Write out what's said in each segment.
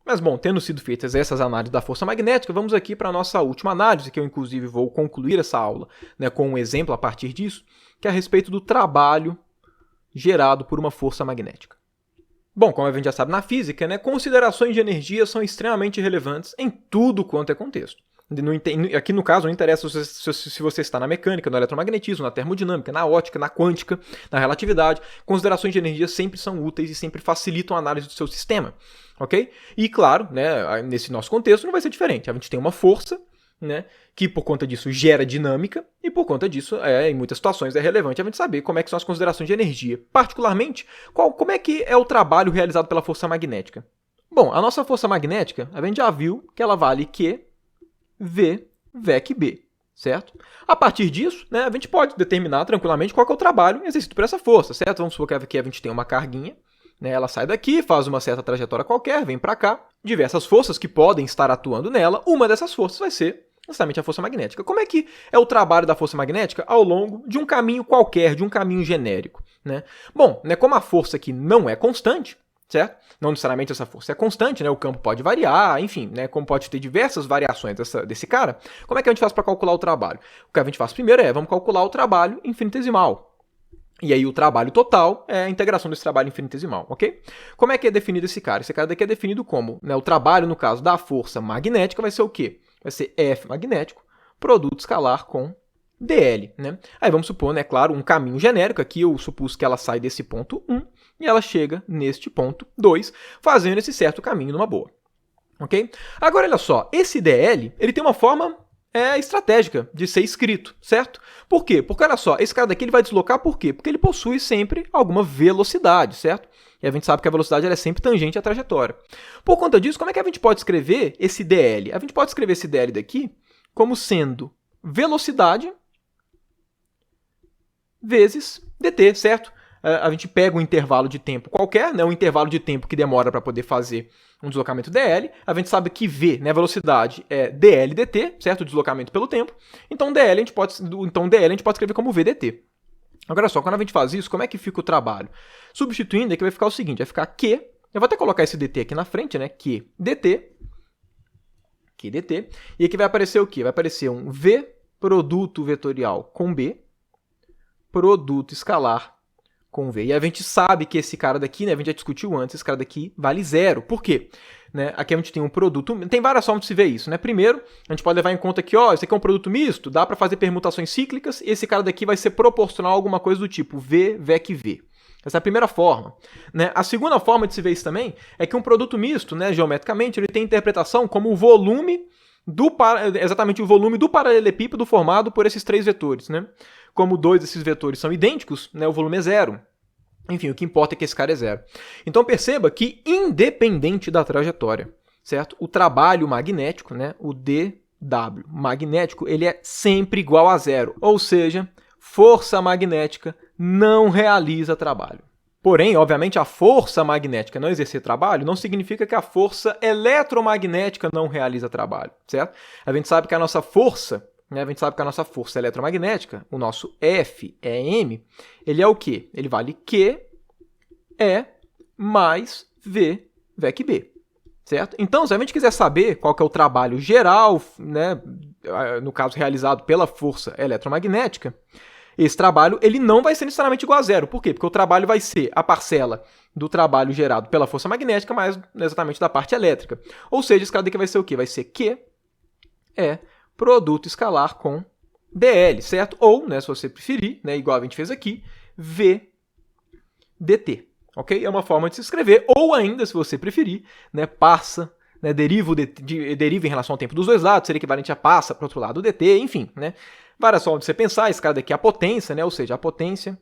Mas, bom, tendo sido feitas essas análises da força magnética, vamos aqui para a nossa última análise, que eu, inclusive, vou concluir essa aula, né, com um exemplo a partir disso, que é a respeito do trabalho gerado por uma força magnética. Bom, como a gente já sabe na física, né, considerações de energia são extremamente relevantes em tudo quanto é contexto. Aqui no caso não interessa se você está na mecânica, no eletromagnetismo, na termodinâmica, na ótica, na quântica, na relatividade. Considerações de energia sempre são úteis e sempre facilitam a análise do seu sistema, ok? E claro, né, nesse nosso contexto não vai ser diferente. A gente tem uma força, né, que por conta disso gera dinâmica e por conta disso, em muitas situações, é relevante a gente saber como é que são as considerações de energia. Particularmente, como é que é o trabalho realizado pela força magnética? Bom, a nossa força magnética, a gente já viu que ela vale Q V, VEC B, certo? A partir disso, né, a gente pode determinar tranquilamente qual que é o trabalho exercido por essa força, certo? Vamos supor que aqui a gente tem uma carguinha, né, ela sai daqui, faz uma certa trajetória qualquer, vem para cá, diversas forças que podem estar atuando nela, uma dessas forças vai ser justamente a força magnética. Como é que é o trabalho da força magnética ao longo de um caminho qualquer, de um caminho genérico, né? Bom, né, como a força aqui não é constante, certo? Não necessariamente essa força é constante, né? O campo pode variar, enfim, né? Como pode ter diversas variações desse cara, como é que a gente faz para calcular o trabalho? O que a gente faz primeiro vamos calcular o trabalho infinitesimal. E aí o trabalho total é a integração desse trabalho infinitesimal, ok? Como é que é definido esse cara? Esse cara daqui é definido como, né, o trabalho, no caso da força magnética, vai ser o quê? Vai ser F magnético, produto escalar com dl, né? Aí vamos supor, né, claro, um caminho genérico. Aqui eu supus que ela sai desse ponto 1 e ela chega neste ponto 2, fazendo esse certo caminho numa boa. Ok? Agora, olha só, esse dl, ele tem uma forma estratégica de ser escrito, certo? Por quê? Porque, olha só, esse cara daqui ele vai deslocar por quê? Porque ele possui sempre alguma velocidade, certo? E a gente sabe que a velocidade ela é sempre tangente à trajetória. Por conta disso, como é que a gente pode escrever esse dl? A gente pode escrever esse dl daqui como sendo velocidade vezes dt, certo? A gente pega um intervalo de tempo qualquer, né, um intervalo de tempo que demora para poder fazer um deslocamento dl. A gente sabe que v, né, velocidade, é dl dt, certo? O deslocamento pelo tempo. Então dl a gente pode escrever como v dt. Agora só, quando a gente faz isso, como é que fica o trabalho? Substituindo aqui vai ficar o seguinte, vai ficar q, eu vou até colocar esse dt aqui na frente, né, q dt, e aqui vai aparecer o quê? Vai aparecer um v produto vetorial com b, produto escalar com V. E a gente sabe que esse cara daqui, né, a gente já discutiu antes, esse cara daqui vale zero. Por quê? Né, aqui a gente tem um produto, tem várias formas de se ver isso, né? Primeiro, a gente pode levar em conta que, ó, esse aqui é um produto misto, dá para fazer permutações cíclicas, e esse cara daqui vai ser proporcional a alguma coisa do tipo V, VEC, V. Essa é a primeira forma. Né? A segunda forma de se ver isso também é que um produto misto, né, geometricamente, ele tem interpretação como o volume exatamente o volume do paralelepípedo formado por esses três vetores, né? Como dois desses vetores são idênticos, né, o volume é zero. Enfim, o que importa é que esse cara é zero. Então perceba que, independente da trajetória, certo? O trabalho magnético, né, o dW magnético, ele é sempre igual a zero. Ou seja, força magnética não realiza trabalho. Porém, obviamente, a força magnética não exercer trabalho não significa que a força eletromagnética não realiza trabalho, certo? A gente sabe que a nossa força, né, eletromagnética, o nosso F, M, ele é o quê? Ele vale Q, E mais V, VEC B, certo? Então, se a gente quiser saber qual que é o trabalho geral, né, no caso realizado pela força eletromagnética, esse trabalho ele não vai ser necessariamente igual a zero. Por quê? Porque o trabalho vai ser a parcela do trabalho gerado pela força magnética mais exatamente da parte elétrica. Ou seja, esse cara daqui vai ser o quê? Vai ser Q é produto escalar com dl, certo? Ou, né, se você preferir, né, igual a gente fez aqui, V dt. Ok? É uma forma de se escrever. Ou ainda, se você preferir, né, passa, né, deriva em relação ao tempo dos dois lados, seria equivalente a passa para o outro lado dt, enfim, né? Várias formas de você pensar, esse cara daqui é a potência, né? Ou seja, a potência,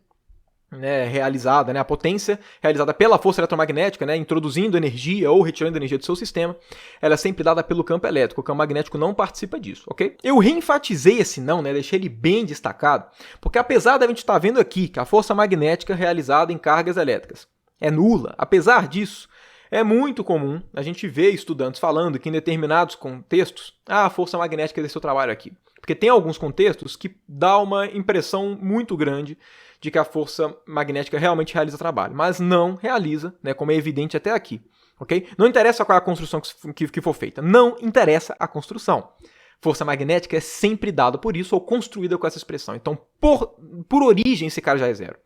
né, realizada, né? A potência realizada pela força eletromagnética, né, introduzindo energia ou retirando energia do seu sistema, ela é sempre dada pelo campo elétrico. O campo magnético não participa disso, ok? Eu reenfatizei esse não, né? Deixei ele bem destacado, porque apesar da gente estar vendo aqui que a força magnética realizada em cargas elétricas é nula, apesar disso, é muito comum a gente ver estudantes falando que em determinados contextos, a força magnética exerce seu trabalho aqui. Porque tem alguns contextos que dá uma impressão muito grande de que a força magnética realmente realiza trabalho, mas não realiza, né, como é evidente até aqui. ok? Não interessa qual é a construção que for feita. Não interessa a construção. Força magnética é sempre dada por isso ou construída com essa expressão. Então, por origem, esse cara já é zero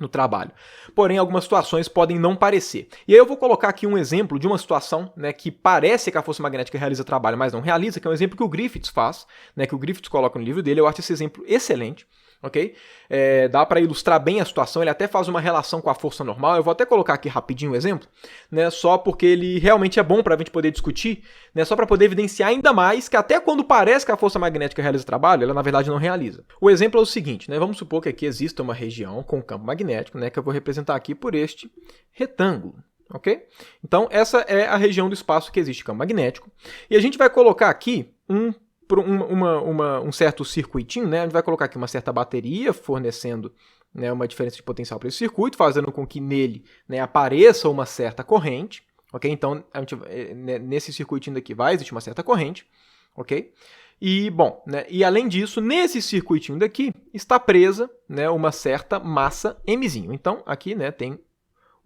no trabalho. Porém, algumas situações podem não parecer. E aí eu vou colocar aqui um exemplo de uma situação, né, que parece que a força magnética realiza trabalho, mas não realiza, que é um exemplo que o Griffiths faz, né, que o Griffiths coloca no livro dele. Eu acho esse exemplo excelente. Ok? Dá para ilustrar bem a situação, ele até faz uma relação com a força normal. Eu vou até colocar aqui rapidinho o exemplo, né, só porque ele realmente é bom para a gente poder discutir, né, só para poder evidenciar ainda mais que até quando parece que a força magnética realiza trabalho, ela na verdade não realiza. O exemplo é o seguinte, né, vamos supor que aqui exista uma região com campo magnético, né, que eu vou representar aqui por este retângulo. Ok? Então essa é a região do espaço que existe campo magnético. E a gente vai colocar aqui um certo circuitinho, né? A gente vai colocar aqui uma certa bateria fornecendo, né, uma diferença de potencial para esse circuito, fazendo com que nele, né, apareça uma certa corrente, ok? Então, nesse circuitinho daqui vai existir uma certa corrente, ok? E, bom, né, e além disso, nesse circuitinho daqui está presa, né, uma certa massa Mzinho. Então, aqui, né, tem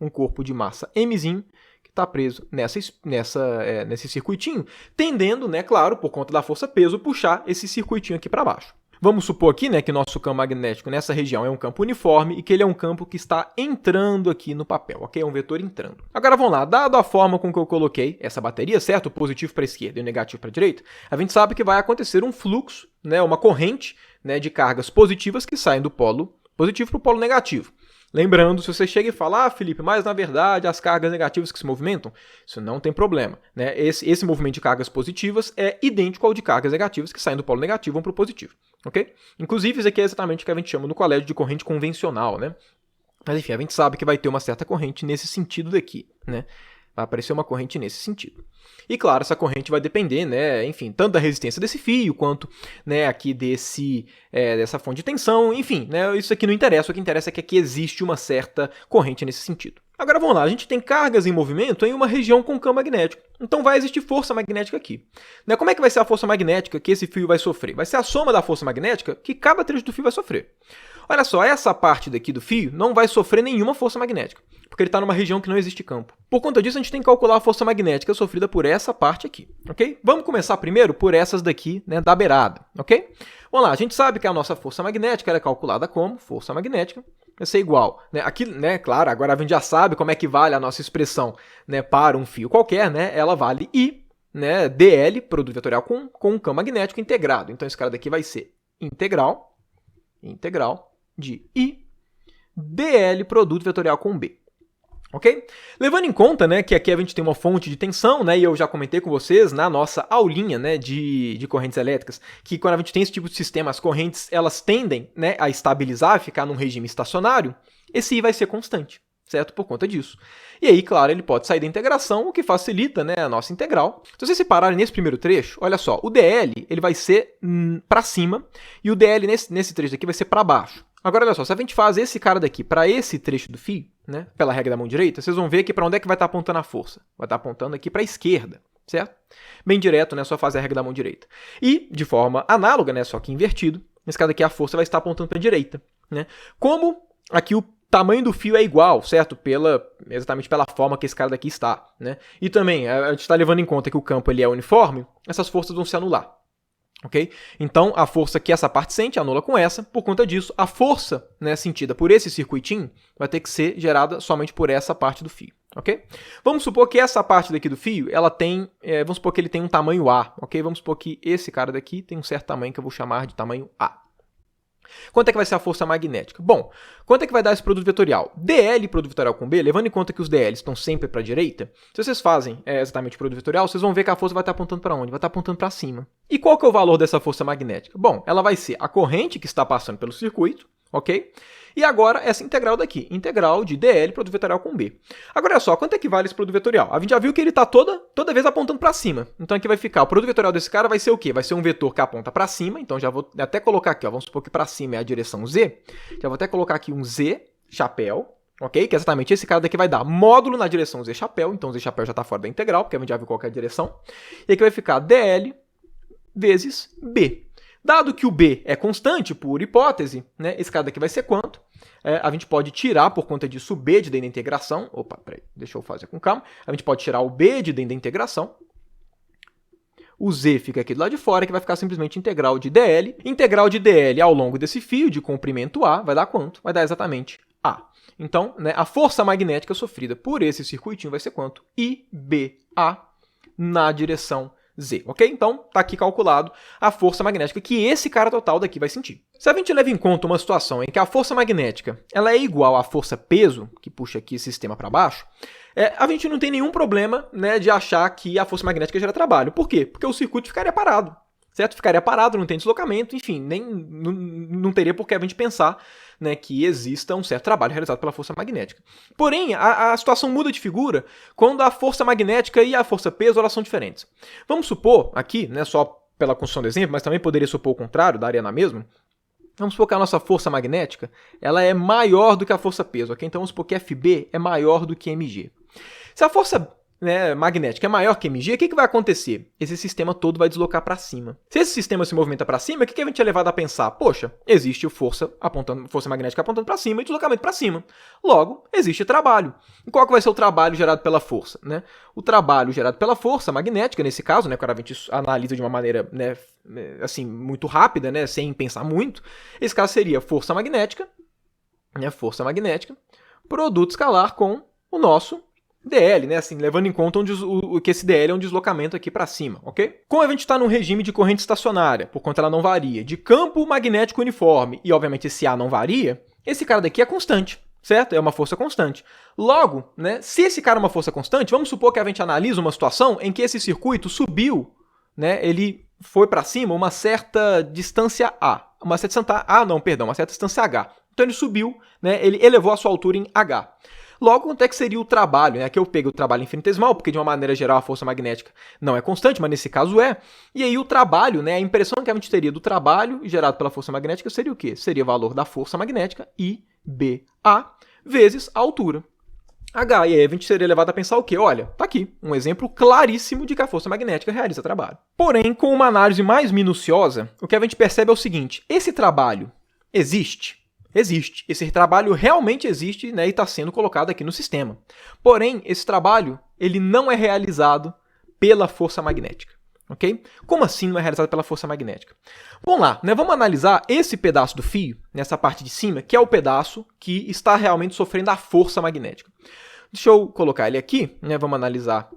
um corpo de massa Mzinho, está preso nesse circuitinho, tendendo, né, claro, por conta da força-peso, puxar esse circuitinho aqui para baixo. Vamos supor aqui, né, que nosso campo magnético nessa região é um campo uniforme e que ele é um campo que está entrando aqui no papel, ok? É um vetor entrando. Agora vamos lá, dado a forma com que eu coloquei essa bateria, certo? O positivo para a esquerda e o negativo para a direita, a gente sabe que vai acontecer um fluxo, né, uma corrente, né, de cargas positivas que saem do polo positivo para o polo negativo. Lembrando, se você chega e fala, Felipe, mas na verdade as cargas negativas que se movimentam, isso não tem problema, né? Esse movimento de cargas positivas é idêntico ao de cargas negativas que saem do polo negativo e vão para o positivo, ok? Inclusive, isso aqui é exatamente o que a gente chama no colégio de corrente convencional, né? Mas enfim, a gente sabe que vai ter uma certa corrente nesse sentido daqui, né? Vai aparecer uma corrente nesse sentido. E claro, essa corrente vai depender, né, enfim, tanto da resistência desse fio, quanto, né, aqui dessa fonte de tensão, enfim, né, isso aqui não interessa, o que interessa é que aqui existe uma certa corrente nesse sentido. Agora vamos lá, a gente tem cargas em movimento em uma região com campo magnético, então vai existir força magnética aqui. Né, como é que vai ser a força magnética que esse fio vai sofrer? Vai ser a soma da força magnética que cada trecho do fio vai sofrer. Olha só, essa parte daqui do fio não vai sofrer nenhuma força magnética, porque ele está numa região que não existe campo. Por conta disso, a gente tem que calcular a força magnética sofrida por essa parte aqui, ok? Vamos começar primeiro por essas daqui, né, da beirada, ok? Vamos lá, a gente sabe que a nossa força magnética é calculada como força magnética, vai ser igual, né, aqui, né, claro, agora a gente já sabe como é que vale a nossa expressão, né, para um fio qualquer, né, ela vale I, né, dl, produto vetorial com um campo magnético integrado. Então esse cara daqui vai ser integral de I dl produto vetorial com B. Ok? Levando em conta, né, que aqui a gente tem uma fonte de tensão, né, e eu já comentei com vocês na nossa aulinha, né, de correntes elétricas, que quando a gente tem esse tipo de sistema, as correntes elas tendem, né, a estabilizar, a ficar num regime estacionário, esse I vai ser constante, certo? Por conta disso. E aí, claro, ele pode sair da integração, o que facilita, né, a nossa integral. Se vocês separarem nesse primeiro trecho, olha só, o dl ele vai ser para cima e o dl nesse trecho aqui vai ser para baixo. Agora, olha só, se a gente faz esse cara daqui para esse trecho do fio, né, pela regra da mão direita, vocês vão ver que para onde é que vai estar apontando a força? Vai estar apontando aqui para a esquerda, certo? Bem direto, né, só fazer a regra da mão direita. E, de forma análoga, né, só que invertido, nesse caso aqui a força vai estar apontando para a direita, né? Como aqui o tamanho do fio é igual, certo? Exatamente pela forma que esse cara daqui está, né? E também, a gente está levando em conta que o campo ele é uniforme, essas forças vão se anular. Ok? Então, a força que essa parte sente anula com essa. Por conta disso, a força, né, sentida por esse circuitinho vai ter que ser gerada somente por essa parte do fio. Ok? Vamos supor que essa parte daqui do fio, ela tem, vamos supor que ele tem um tamanho A. Ok? Vamos supor que esse cara daqui tem um certo tamanho que eu vou chamar de tamanho A. Quanto é que vai ser a força magnética? Bom, quanto é que vai dar esse produto vetorial? dl produto vetorial com B, levando em conta que os dl estão sempre para a direita, se vocês fazem exatamente o produto vetorial, vocês vão ver que a força vai estar apontando para onde? Vai estar apontando para cima. E qual que é o valor dessa força magnética? Bom, ela vai ser a corrente que está passando pelo circuito, ok? E agora essa integral daqui, integral de dl produto vetorial com B. Agora olha só, quanto é que vale esse produto vetorial? A gente já viu que ele está toda vez apontando para cima. Então aqui vai ficar, o produto vetorial desse cara vai ser o quê? Vai ser um vetor que aponta para cima, então já vou até colocar aqui, ó, vamos supor que para cima é a direção Z, já vou até colocar aqui um Z chapéu, ok? Que é exatamente esse cara daqui vai dar módulo na direção Z chapéu, então Z chapéu já está fora da integral, porque a gente já viu qual que é a direção. E aqui vai ficar dl vezes B. Dado que o B é constante, por hipótese, né, esse cara daqui vai ser quanto? a gente pode tirar, por conta disso, o b de dentro da integração. Opa, peraí, deixa eu fazer com calma. A gente pode tirar o b de dentro da integração. O z fica aqui do lado de fora, que vai ficar simplesmente integral de dl. Integral de dl ao longo desse fio de comprimento A vai dar quanto? Vai dar exatamente A. Então, né, a força magnética sofrida por esse circuitinho vai ser quanto? IBA na direção Z, ok? Então, está aqui calculado a força magnética que esse cara total daqui vai sentir. Se a gente leva em conta uma situação em que a força magnética ela é igual à força peso, que puxa aqui esse sistema para baixo, a gente não tem nenhum problema, né, de achar que a força magnética gera trabalho. Por quê? Porque o circuito ficaria parado, certo? Ficaria parado, não tem deslocamento, enfim, não teria por que a gente pensar, né, que exista um certo trabalho realizado pela força magnética. Porém, a situação muda de figura quando a força magnética e a força peso elas são diferentes. Vamos supor, aqui, né, só pela construção do exemplo, mas também poderia supor o contrário, daria na mesma. Vamos supor que a nossa força magnética ela é maior do que a força peso, ok? Então vamos supor que FB é maior do que mg. Se a força, né, magnética é maior que mg, o que vai acontecer? Esse sistema todo vai deslocar para cima. Se esse sistema se movimenta para cima, o que a gente é levado a pensar? Poxa, existe força magnética apontando para cima e deslocamento para cima. Logo, existe trabalho. E qual que vai ser o trabalho gerado pela força? Né? O trabalho gerado pela força magnética, nesse caso, né, quando a gente analisa de uma maneira, né, assim, muito rápida, né, sem pensar muito, esse caso seria força magnética, produto escalar com o nosso dl, né? Assim, levando em conta que esse dl é um deslocamento aqui para cima, ok? Como a gente está num regime de corrente estacionária, por conta ela não varia, de campo magnético uniforme, e obviamente esse A não varia, esse cara daqui é constante, certo? É uma força constante. Logo, né, se esse cara é uma força constante, vamos supor que a gente analisa uma situação em que esse circuito subiu, né? Ele foi para cima uma certa distância A. Uma certa distância H. Então ele subiu, né? Ele elevou a sua altura em H. Logo, quanto é que seria o trabalho? Aqui eu pego o trabalho infinitesimal, porque de uma maneira geral a força magnética não é constante, mas nesse caso é. E aí o trabalho, né, a impressão que a gente teria do trabalho gerado pela força magnética seria o quê? Seria o valor da força magnética, IBA, vezes a altura, H. E aí a gente seria levado a pensar o quê? Olha, tá aqui, um exemplo claríssimo de que a força magnética realiza trabalho. Porém, com uma análise mais minuciosa, o que a gente percebe é o seguinte: esse trabalho existe? Existe. Esse trabalho realmente existe, né, e está sendo colocado aqui no sistema. Porém, esse trabalho ele não é realizado pela força magnética. Okay? Como assim não é realizado pela força magnética? Vamos lá, né, vamos analisar esse pedaço do fio, nessa parte de cima, que é o pedaço que está realmente sofrendo a força magnética. Deixa eu colocar ele aqui, né, vamos analisar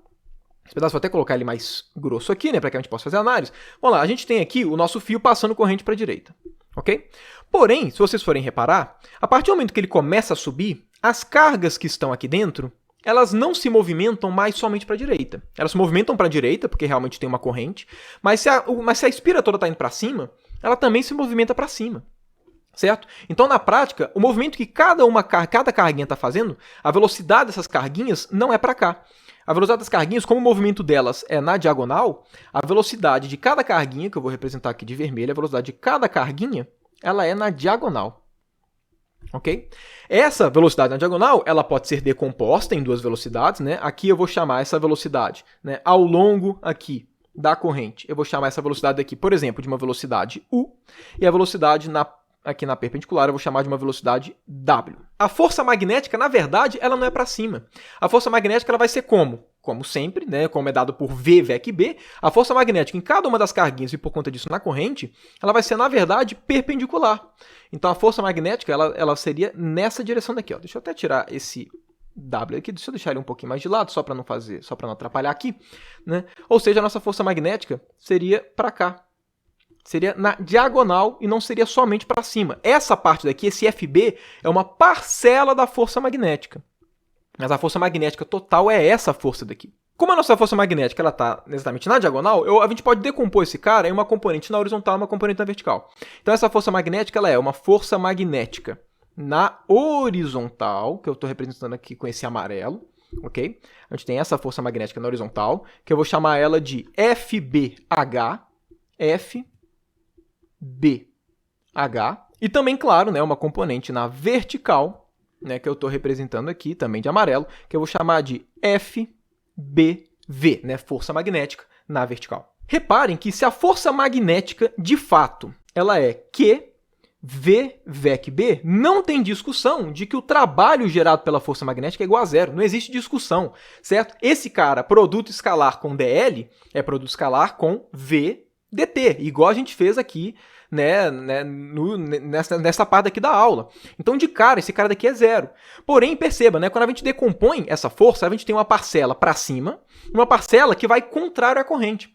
esse pedaço, vou até colocar ele mais grosso aqui, né, para que a gente possa fazer a análise. Vamos lá, a gente tem aqui o nosso fio passando corrente para a direita. Ok? Porém, se vocês forem reparar, a partir do momento que ele começa a subir, as cargas que estão aqui dentro, elas não se movimentam mais somente para a direita. Elas se movimentam para a direita, porque realmente tem uma corrente, mas se a espira toda está indo para cima, ela também se movimenta para cima. Certo? Então, na prática, o movimento que cada carguinha está fazendo, a velocidade dessas carguinhas não é para cá. A velocidade das carguinhas, como o movimento delas é na diagonal, a velocidade de cada carguinha, que eu vou representar aqui de vermelho, a velocidade de cada carguinha, ela é na diagonal. Ok? Essa velocidade na diagonal, ela pode ser decomposta em duas velocidades, né? Aqui eu vou chamar essa velocidade, né, ao longo aqui da corrente. Eu vou chamar essa velocidade aqui, por exemplo, de uma velocidade U, e a velocidade aqui na perpendicular eu vou chamar de uma velocidade W. A força magnética, na verdade, ela não é para cima. A força magnética ela vai ser como? Como sempre, né, como é dado por V, VEC B, a força magnética em cada uma das carguinhas e por conta disso na corrente, ela vai ser, na verdade, perpendicular. Então a força magnética ela seria nessa direção daqui. Ó. Deixa eu até tirar esse W aqui, deixa eu deixar ele um pouquinho mais de lado, só para não atrapalhar aqui. Né? Ou seja, a nossa força magnética seria para cá. Seria na diagonal e não seria somente para cima. Essa parte daqui, esse FB, é uma parcela da força magnética. Mas a força magnética total é essa força daqui. Como a nossa força magnética está exatamente na diagonal, a gente pode decompor esse cara em uma componente na horizontal e uma componente na vertical. Então essa força magnética ela é uma força magnética na horizontal, que eu estou representando aqui com esse amarelo. Okay? A gente tem essa força magnética na horizontal, que eu vou chamar ela de FBH, FBH, e também, claro, né, uma componente na vertical, né, que eu estou representando aqui, também de amarelo, que eu vou chamar de FBV, né, força magnética na vertical. Reparem que se a força magnética, de fato, ela é Q V VEC B, não tem discussão de que o trabalho gerado pela força magnética é igual a zero. Não existe discussão, certo? Esse cara, produto escalar com dl, é produto escalar com V dt, igual a gente fez aqui, nessa parte aqui da aula. Então, de cara, esse cara daqui é zero. Porém, perceba, quando a gente decompõe essa força, a gente tem uma parcela para cima, uma parcela que vai contrário à corrente.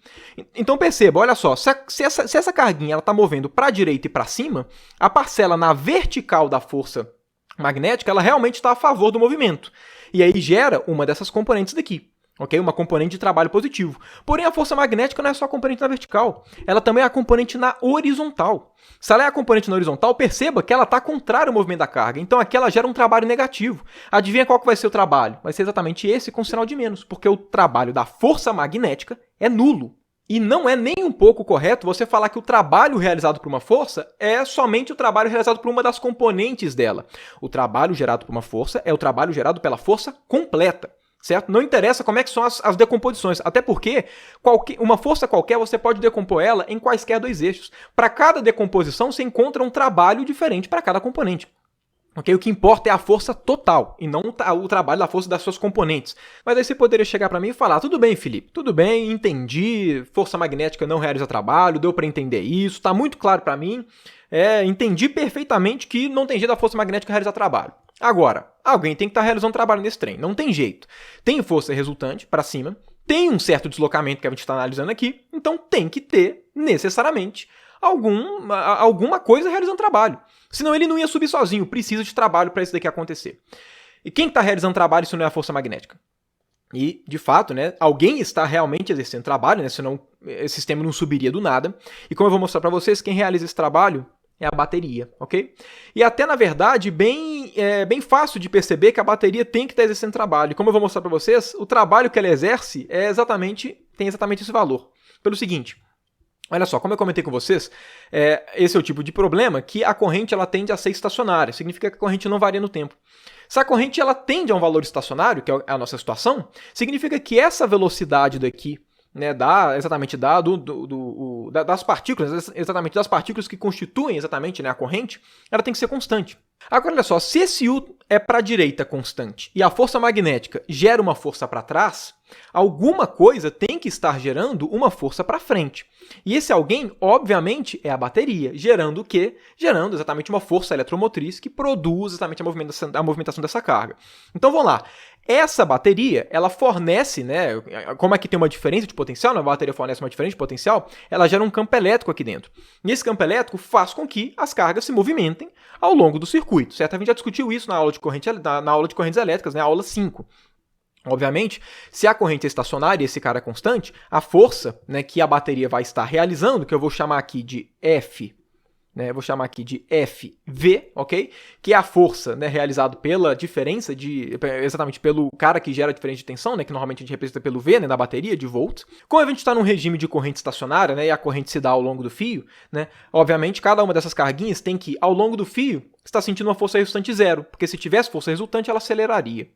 Então, perceba, olha só, se essa carguinha está movendo para a direita e para cima, a parcela na vertical da força magnética, ela realmente está a favor do movimento. E aí gera uma dessas componentes daqui. Okay? Uma componente de trabalho positivo. Porém, a força magnética não é só a componente na vertical, ela também é a componente na horizontal. Se ela é a componente na horizontal, perceba que ela está contrária ao movimento da carga. Então, aqui ela gera um trabalho negativo. Adivinha qual que vai ser o trabalho? Vai ser exatamente esse com sinal de menos, porque o trabalho da força magnética é nulo. E não é nem um pouco correto você falar que o trabalho realizado por uma força é somente o trabalho realizado por uma das componentes dela. O trabalho gerado por uma força é o trabalho gerado pela força completa. Certo? Não interessa como é que são as decomposições, até porque uma força qualquer você pode decompor ela em quaisquer dois eixos. Para cada decomposição você encontra um trabalho diferente para cada componente. Okay? O que importa é a força total e não o trabalho da força das suas componentes. Mas aí você poderia chegar para mim e falar, tudo bem, Felipe, tudo bem, entendi, força magnética não realiza trabalho, deu para entender isso, está muito claro para mim, entendi perfeitamente que não tem jeito da força magnética realizar trabalho. Agora, alguém tem que estar realizando trabalho nesse trem, não tem jeito. Tem força resultante para cima, tem um certo deslocamento que a gente está analisando aqui, então tem que ter, necessariamente, alguma coisa realizando trabalho. Senão ele não ia subir sozinho, precisa de trabalho para isso daqui acontecer. E quem está realizando trabalho se não é a força magnética? E, de fato, alguém está realmente exercendo trabalho, senão esse sistema não subiria do nada. E como eu vou mostrar para vocês, quem realiza esse trabalho é a bateria, ok? E até, na verdade, bem fácil de perceber que a bateria tem que estar exercendo trabalho. E como eu vou mostrar para vocês, o trabalho que ela exerce tem exatamente esse valor. Pelo seguinte, olha só, como eu comentei com vocês, esse é o tipo de problema que a corrente ela tende a ser estacionária. Significa que a corrente não varia no tempo. Se a corrente ela tende a um valor estacionário, que é a nossa situação, significa que essa velocidade daqui, das partículas que constituem exatamente a corrente, ela tem que ser constante. Agora, olha só, se esse U é para a direita constante e a força magnética gera uma força para trás, alguma coisa tem que estar gerando uma força para frente. E esse alguém, obviamente, é a bateria, gerando o quê? Gerando exatamente uma força eletromotriz que produz exatamente a movimentação dessa carga. Então, vamos lá. Essa bateria, ela fornece, como aqui tem uma diferença de potencial, a bateria fornece uma diferença de potencial, ela gera um campo elétrico aqui dentro. E esse campo elétrico faz com que as cargas se movimentem ao longo do circuito, certo? A gente já discutiu isso na aula de correntes elétricas, aula 5. Obviamente, se a corrente é estacionária e esse cara é constante, a força que a bateria vai estar realizando, que eu vou chamar aqui de F, vou chamar aqui de FV, ok? Que é a força realizada pela diferença, exatamente pelo cara que gera a diferença de tensão, que normalmente a gente representa pelo V, da bateria, de volts. Como a gente está num regime de corrente estacionária, e a corrente se dá ao longo do fio, obviamente cada uma dessas carguinhas tem que, ao longo do fio, estar sentindo uma força resultante zero, porque se tivesse força resultante, ela aceleraria.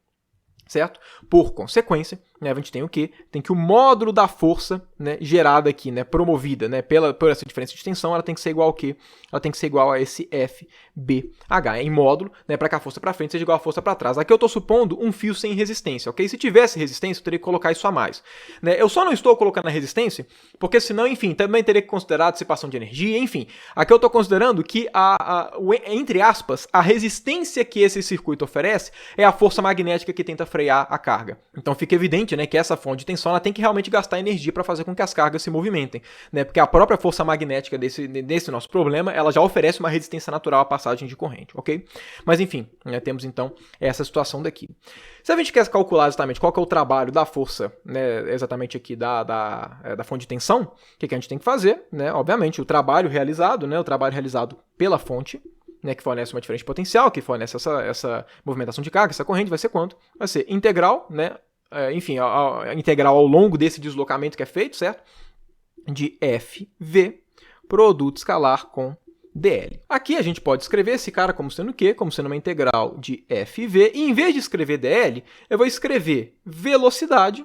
Certo? Por consequência, a gente tem o quê? Tem que o módulo da força gerada aqui, promovida por essa diferença de tensão, ela tem que ser igual ao quê? Ela tem que ser igual a esse FBH, em módulo, para que a força para frente seja igual à força para trás. Aqui eu estou supondo um fio sem resistência, ok? Se tivesse resistência, eu teria que colocar isso a mais. Eu só não estou colocando a resistência, porque senão, enfim, também teria que considerar a dissipação de energia, enfim. Aqui eu estou considerando que, entre aspas, a resistência que esse circuito oferece é a força magnética que tenta frear a carga. Então fica evidente que essa fonte de tensão ela tem que realmente gastar energia para fazer com que as cargas se movimentem, porque a própria força magnética desse nosso problema ela já oferece uma resistência natural à passagem de corrente, ok? Mas enfim, temos então essa situação daqui. Se a gente quer calcular exatamente qual que é o trabalho da força, exatamente aqui da fonte de tensão, o que a gente tem que fazer? Obviamente, o trabalho realizado pela fonte, que fornece uma diferença de potencial, que fornece essa movimentação de carga, essa corrente, vai ser quanto? Vai ser integral, enfim, a integral ao longo desse deslocamento que é feito, certo? De FV, produto escalar com dl. Aqui a gente pode escrever esse cara como sendo o quê? Como sendo uma integral de FV, e em vez de escrever dl, eu vou escrever velocidade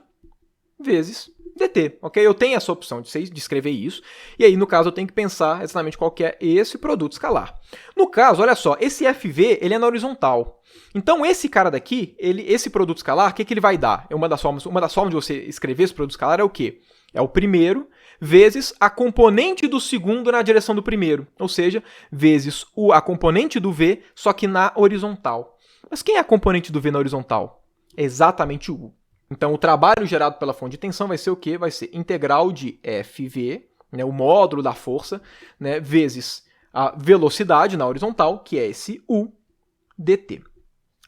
vezes dt, ok? Eu tenho essa opção de escrever isso, e aí, no caso, eu tenho que pensar exatamente qual que é esse produto escalar. No caso, olha só, esse FV, ele é na horizontal. Então, esse cara daqui, esse produto escalar, o que ele vai dar? Uma das formas de você escrever esse produto escalar é o quê? É o primeiro vezes a componente do segundo na direção do primeiro, ou seja, vezes a componente do V, só que na horizontal. Mas quem é a componente do V na horizontal? É exatamente o U. Então, o trabalho gerado pela fonte de tensão vai ser o quê? Vai ser integral de FV, né, o módulo da força, né, vezes a velocidade na horizontal, que é esse U, dt.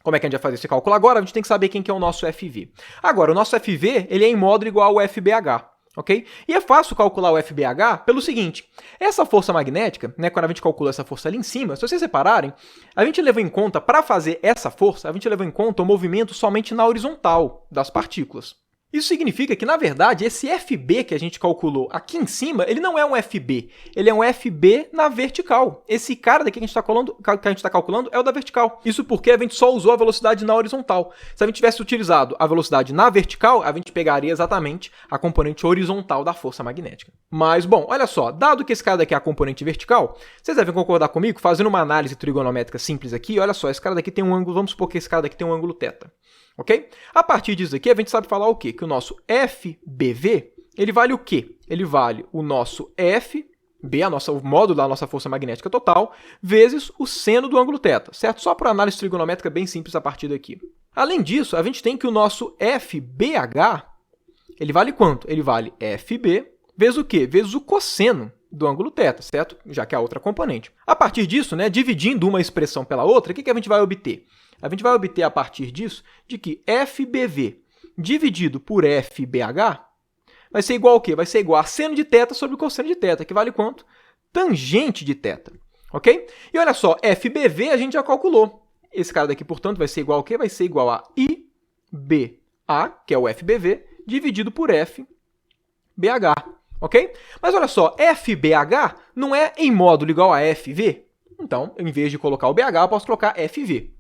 Como é que a gente vai fazer esse cálculo agora? A gente tem que saber quem que é o nosso FV. Agora, o nosso FV ele é em módulo igual ao FBH. Ok? E é fácil calcular o FBH pelo seguinte, essa força magnética, né, quando a gente calcula essa força ali em cima, se vocês repararem, a gente levou em conta, para fazer essa força, a gente levou em conta o movimento somente na horizontal das partículas. Isso significa que, na verdade, esse FB que a gente calculou aqui em cima, ele não é um FB, ele é um FB na vertical. Esse cara daqui que a gente está calculando é o da vertical. Isso porque a gente só usou a velocidade na horizontal. Se a gente tivesse utilizado a velocidade na vertical, a gente pegaria exatamente a componente horizontal da força magnética. Mas, bom, olha só, dado que esse cara daqui é a componente vertical, vocês devem concordar comigo, fazendo uma análise trigonométrica simples aqui, olha só, esse cara daqui tem um ângulo, vamos supor que esse cara daqui tem um ângulo θ. Ok? A partir disso aqui, a gente sabe falar o quê? Que o nosso FBV, ele vale o quê? Ele vale o nosso FB, o módulo da nossa força magnética total, vezes o seno do ângulo θ, certo? Só por análise trigonométrica bem simples a partir daqui. Além disso, a gente tem que o nosso FBH, ele vale quanto? Ele vale FB vezes o quê? Vezes o cosseno do ângulo θ, certo? Já que é a outra componente. A partir disso, né, dividindo uma expressão pela outra, o que a gente vai obter? A gente vai obter a partir disso de que FBV dividido por FBH vai ser igual ao quê? Vai ser igual a seno de θ sobre cosseno de θ, que vale quanto? Tangente de θ, ok? E olha só, FBV a gente já calculou. Esse cara daqui, portanto, vai ser igual ao quê? Vai ser igual a IBA, que é o FBV, dividido por FBH, ok? Mas olha só, FBH não é em módulo igual a FV? Então, em vez de colocar o BH, eu posso colocar FV.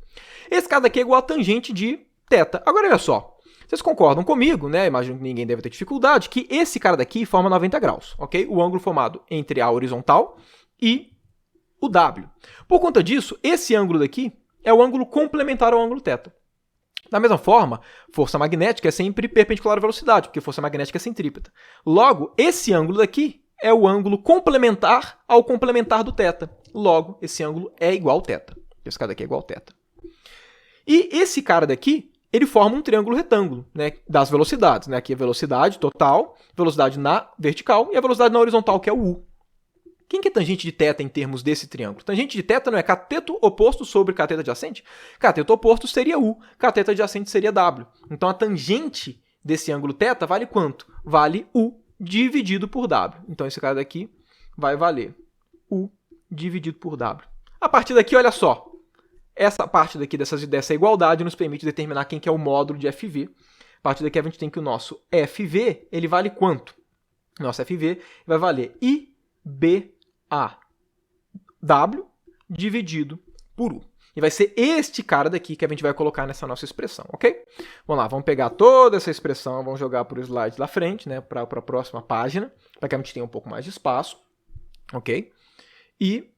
Esse cara daqui é igual a tangente de θ. Agora, olha só. Vocês concordam comigo, né? Imagino que ninguém deve ter dificuldade, que esse cara daqui forma 90 graus, ok? O ângulo formado entre a horizontal e o W. Por conta disso, esse ângulo daqui é o ângulo complementar ao ângulo θ. Da mesma forma, força magnética é sempre perpendicular à velocidade, porque força magnética é centrípeta. Logo, esse ângulo daqui é o ângulo complementar ao complementar do θ. Logo, esse ângulo é igual ao θ. Esse cara daqui é igual ao θ. E esse cara daqui, ele forma um triângulo retângulo, né, das velocidades. Né? Aqui é a velocidade total, velocidade na vertical e a velocidade na horizontal, que é o U. Quem que é tangente de θ em termos desse triângulo? Tangente de θ não é cateto oposto sobre cateto adjacente? Cateto oposto seria U, cateto adjacente seria W. Então, a tangente desse ângulo θ vale quanto? Vale U dividido por W. Então, esse cara daqui vai valer U dividido por W. A partir daqui, olha só. Essa parte daqui dessa igualdade nos permite determinar quem que é o módulo de FV. A partir daqui a gente tem que o nosso FV, ele vale quanto? Nosso FV vai valer IBAW dividido por U. E vai ser este cara daqui que a gente vai colocar nessa nossa expressão, ok? Vamos lá, vamos pegar toda essa expressão, vamos jogar para o slide da frente, né, para a próxima página, para que a gente tenha um pouco mais de espaço, ok? E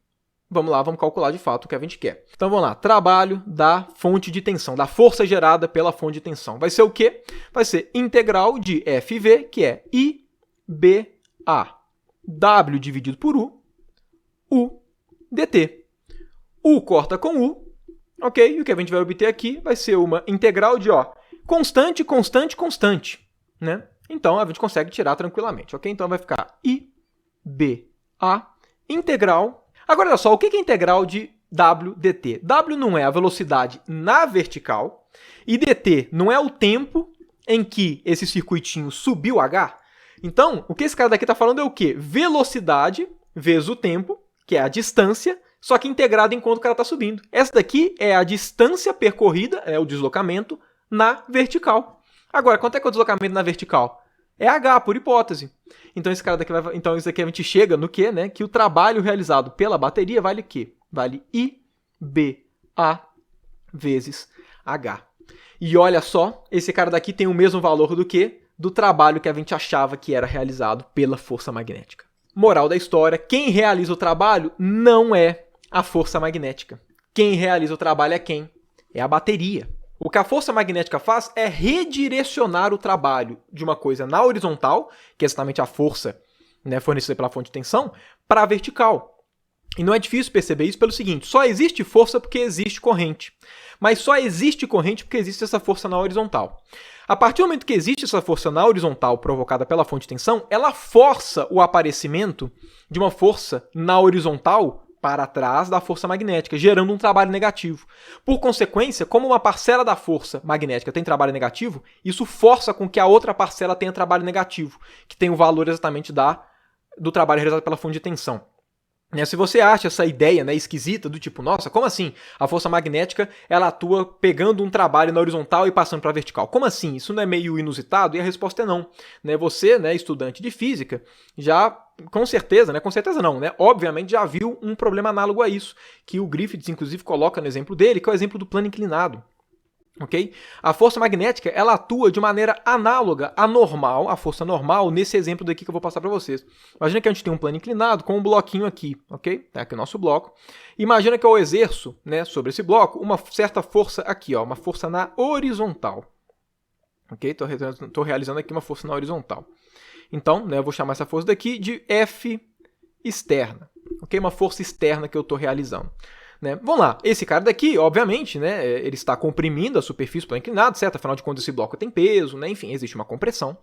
vamos lá, vamos calcular de fato o que a gente quer. Então vamos lá, trabalho da fonte de tensão, da força gerada pela fonte de tensão. Vai ser o quê? Vai ser integral de FV, que é IBA, W dividido por U dt. U corta com U, ok? E o que a gente vai obter aqui vai ser uma integral de constante, constante, constante, né? Então a gente consegue tirar tranquilamente, ok? Então vai ficar IBA integral. Agora, olha só, o que é integral de W dt? W não é a velocidade na vertical e dt não é o tempo em que esse circuitinho subiu h. Então, o que esse cara daqui está falando é o quê? Velocidade vezes o tempo, que é a distância, só que integrada enquanto o cara está subindo. Essa daqui é a distância percorrida, é o deslocamento, na vertical. Agora, quanto é que é o deslocamento na vertical? É h, por hipótese. Então, esse cara daqui então, isso aqui a gente chega no quê? Né? Que o trabalho realizado pela bateria vale o quê? Vale IBA vezes h. E olha só, esse cara daqui tem o mesmo valor do que? do trabalho que a gente achava que era realizado pela força magnética. Moral da história, quem realiza o trabalho não é a força magnética. Quem realiza o trabalho é quem? É a bateria. O que a força magnética faz é redirecionar o trabalho de uma coisa na horizontal, que é exatamente a força, né, fornecida pela fonte de tensão, para a vertical. E não é difícil perceber isso pelo seguinte, só existe força porque existe corrente. Mas só existe corrente porque existe essa força na horizontal. A partir do momento que existe essa força na horizontal provocada pela fonte de tensão, ela força o aparecimento de uma força na horizontal para trás da força magnética, gerando um trabalho negativo. Por consequência, como uma parcela da força magnética tem trabalho negativo, isso força com que a outra parcela tenha trabalho negativo, que tem o valor exatamente do trabalho realizado pela fonte de tensão. Se você acha essa ideia, né, esquisita, do tipo, nossa, como assim? A força magnética ela atua pegando um trabalho na horizontal e passando para a vertical. Como assim? Isso não é meio inusitado? E a resposta é não. Você, né, estudante de física, já com certeza não, né, obviamente já viu um problema análogo a isso, que o Griffiths, inclusive, coloca no exemplo dele, que é o exemplo do plano inclinado. Okay? A força magnética ela atua de maneira análoga à normal, à força normal, nesse exemplo daqui que eu vou passar para vocês. Imagina que a gente tem um plano inclinado com um bloquinho aqui, ok? Tá aqui o nosso bloco. Imagina que eu exerço, né, sobre esse bloco uma certa força aqui, ó, uma força na horizontal. Ok? Estou realizando aqui uma força na horizontal. Então, né, eu vou chamar essa força daqui de F externa. Ok? Uma força externa que eu estou realizando. Né? Vamos lá, esse cara daqui, obviamente, né, ele está comprimindo a superfície do plano inclinado, certo? Afinal de contas, esse bloco tem peso, né? Enfim, existe uma compressão.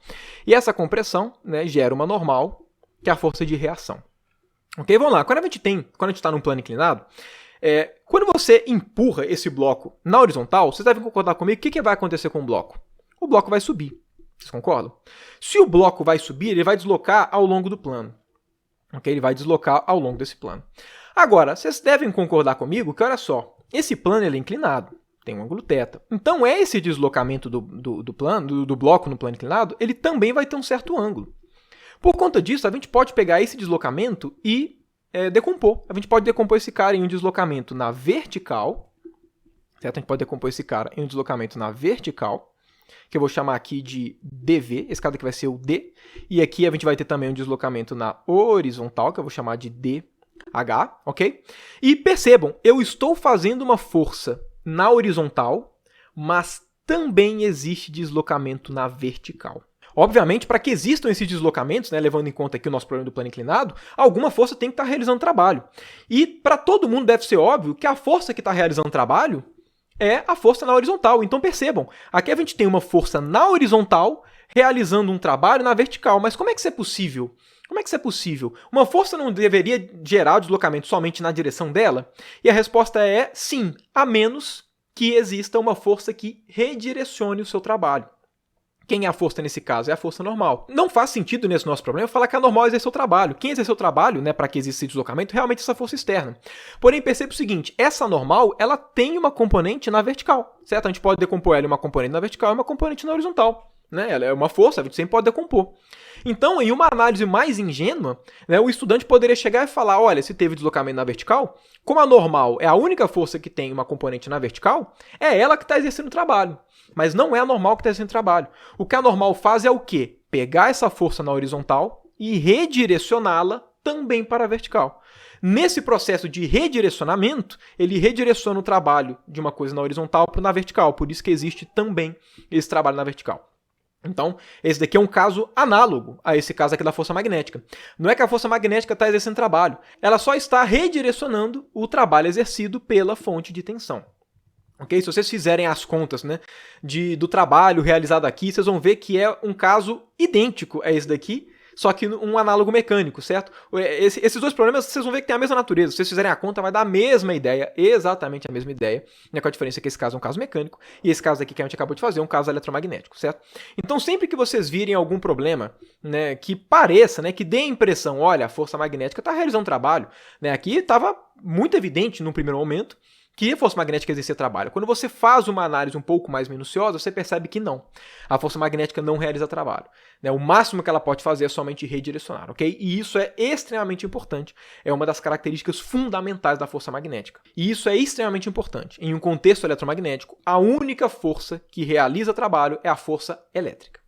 E essa compressão, né, gera uma normal, que é a força de reação. Ok? Vamos lá, quando a gente está num plano inclinado, quando você empurra esse bloco na horizontal, vocês devem concordar comigo, o que vai acontecer com o bloco? O bloco vai subir. Vocês concordam? Se o bloco vai subir, ele vai deslocar ao longo do plano. Ok? Ele vai deslocar ao longo desse plano. Agora, vocês devem concordar comigo que, olha só, esse plano ele é inclinado, tem um ângulo θ. Então, esse deslocamento do bloco no plano inclinado, ele também vai ter um certo ângulo. Por conta disso, a gente pode pegar esse deslocamento e decompor. A gente pode decompor esse cara em um deslocamento na vertical, certo? A gente pode decompor esse cara em um deslocamento na vertical, que eu vou chamar aqui de dv, esse cara aqui vai ser o d, e aqui a gente vai ter também um deslocamento na horizontal, que eu vou chamar de dh, ok? E percebam, eu estou fazendo uma força na horizontal, mas também existe deslocamento na vertical. Obviamente, para que existam esses deslocamentos, né, levando em conta aqui o nosso problema do plano inclinado, alguma força tem que estar realizando trabalho. E para todo mundo deve ser óbvio que a força que está realizando trabalho é a força na horizontal. Então percebam, aqui a gente tem uma força na horizontal realizando um trabalho na vertical. Mas como é que isso é possível? Como é que isso é possível? Uma força não deveria gerar o deslocamento somente na direção dela? E a resposta é sim, a menos que exista uma força que redirecione o seu trabalho. Quem é a força nesse caso? É a força normal. Não faz sentido nesse nosso problema falar que a normal exerce o trabalho. Quem exerce o trabalho, né, para que exista esse deslocamento, realmente é essa força externa. Porém, perceba o seguinte, essa normal, ela tem uma componente na vertical, certo? A gente pode decompor ela em uma componente na vertical e uma componente na horizontal. Né? Ela é uma força, a gente sempre pode decompor. Então, em uma análise mais ingênua, né, o estudante poderia chegar e falar, olha, se teve deslocamento na vertical, como a normal é a única força que tem uma componente na vertical, é ela que está exercendo o trabalho. Mas não é a normal que está exercendo o trabalho. O que a normal faz é o quê? Pegar essa força na horizontal e redirecioná-la também para a vertical. Nesse processo de redirecionamento, ele redireciona o trabalho de uma coisa na horizontal para na vertical. Por isso que existe também esse trabalho na vertical. Então, esse daqui é um caso análogo a esse caso aqui da força magnética. Não é que a força magnética está exercendo trabalho, ela só está redirecionando o trabalho exercido pela fonte de tensão. Okay? Se vocês fizerem as contas, né, do trabalho realizado aqui, vocês vão ver que é um caso idêntico a esse daqui, só que um análogo mecânico, certo? Esses dois problemas, vocês vão ver que tem a mesma natureza. Se vocês fizerem a conta, vai dar a mesma ideia, exatamente a mesma ideia, né, com a diferença que esse caso é um caso mecânico e esse caso aqui que a gente acabou de fazer é um caso eletromagnético, certo? Então, sempre que vocês virem algum problema, né, que pareça, né, que dê a impressão, olha, a força magnética está realizando trabalho, né, aqui estava muito evidente no primeiro momento, que a força magnética exercia trabalho. Quando você faz uma análise um pouco mais minuciosa, você percebe que não. A força magnética não realiza trabalho. Né? O máximo que ela pode fazer é somente redirecionar, ok? E isso é extremamente importante. É uma das características fundamentais da força magnética. E isso é extremamente importante. Em um contexto eletromagnético, a única força que realiza trabalho é a força elétrica.